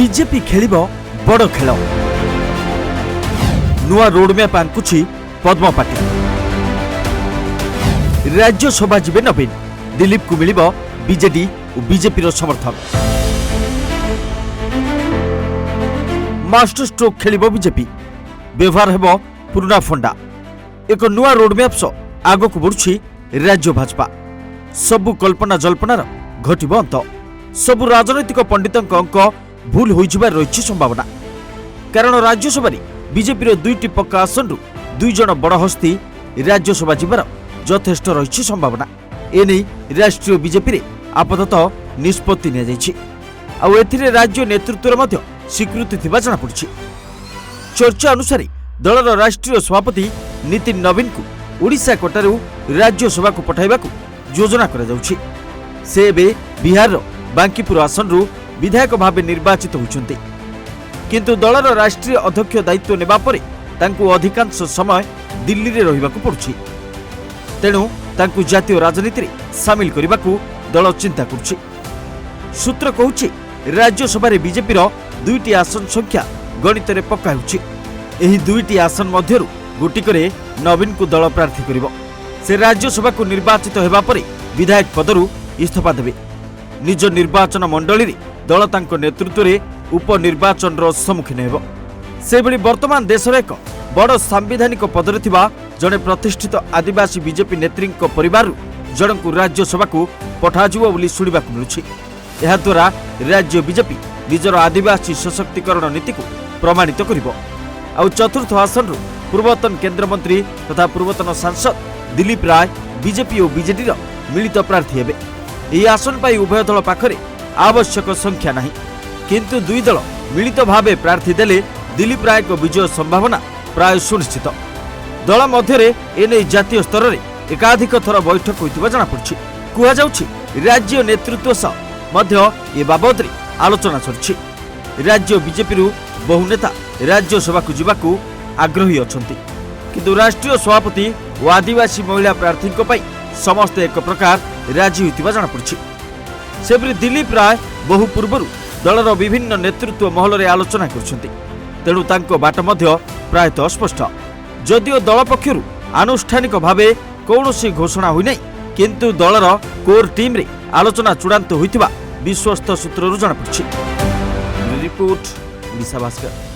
BJP खेलिब बड़ खेल नुआ रोडमैप आंकुछि पद्म पाटिल राज्यसभा जीवे नवीन दिलीप को मिलिब बीजेडी और बीजेपी समर्थन मास्टर स्ट्रोक खेलिब बीजेपी व्यवहार हेब पुराना फंडा एक नुआ रोडमैप सह आगक बढ़ुछि राज्य भाजपा सबु कल्पना जल्पनार घटिब अंत सबु राजनैतिक पंडितों अंक भूल होइजिबार रहिछि संभावना कारण राज्यसभा बीजेपी दुईटी पक्का आसन दुई जन बड़ हस्ती राज्यसभा जीवार यथेष्ट रहिछि संभावना एने राष्ट्रीय बीजेपी रे आपाततः निष्पत्ति निया जाइछि आउ एथिरे राज्य नेतृत्वर मध्य स्वीकृति थिबा जଣା पड़िछि। चर्चा अनुसार दलर राष्ट्रीय सभापति नितिन नवीन को ओडिशा कोटारू राज्यसभा को पठाइबाकू योजना करा जाउछि। से एबे बिहार बांकीपुर आसनरू विधायक भावे निर्वाचित होइछन्ति किंतु दलर राष्ट्रीय अध्यक्ष दायित्व नेबा परे तांकू अधिकांश समय दिल्ली रे रहिबाकू पड़ुछि तेणु तांकू जातीय राजनीति रे शामिल करिबाकू दल चिंता करुछि। सूत्र कहूछि राज्यसभा रे बीजेपी रो दुईटी आसन संख्या गणित रे पक्का होछि एही दुईटी आसन मध्यरु गोटिकरे नवीन को दल प्रार्थी करिवो से राज्यसभा को निर्वाचित हेबा परे विधायक पदरु इस्तीफा देबे निज निर्वाचन मंडली रे दल तांको नेतृत्व रे उपनिर्वाचन रो सम्मुखीन हेबो से बळी वर्तमान देशर एक बड़ सांविधानिक पदरे थिबा जणे प्रतिष्ठित आदिवासी बीजेपी नेत्री परिवार जनकु राज्यसभा को पठाजिबो बोली सुनिबाकू मिलुछि। एहा द्वारा राज्य बीजेपी निजर आदिवासी सशक्तिकरण नीति को प्रमाणित करिवो आउ चतुर्थ आसन पूर्वतन केंद्रमंत्री तथा पूर्वतन सांसद दिलीप राय बीजेपी और बीजेडी मिलित प्रार्थी हेबे। ଏହି आसन पाई उभय दल पाखरे आवश्यक संख्या नहीं किंतु दुई दल मिलित भावे प्रार्थी देले दिलीप राय को विजय संभावना प्राय सुनिश्चित। दल मध्यरे एने जातीय स्तर रे एकाधिक थर बैठक होइतिबा जଣା पड़छि कुहा जाउछि राज्य नेतृत्व सह मध्य ए बाबद रे आलोचना चलछि। राज्य बीजेपी रु बहु नेता राज्यसभा को जिबाकू आग्रही अछंती किंतु राष्ट्रीय सभापति और आदिवासी महिला प्रार्थी पई समस्त एक प्रकार राजी होइतिबा जଣା पड़छि। सेबरी दिलीप राय बहु पूर्वरु दलर विभिन्न नेतृत्व महल रे आलोचना करछंती तेणु तांको बाट मध्य प्रायतः स्पष्ट जदिओ दल पक्षरु आनुष्ठानिक भावे कौनसी घोषणा होई नै किंतु दलर कोर टीम रे आलोचना चूड़ांत होइतिबा विश्वस्त सूत्ररु जଣା पड़छि। रिपोर्ट ओडिशा भास्कर।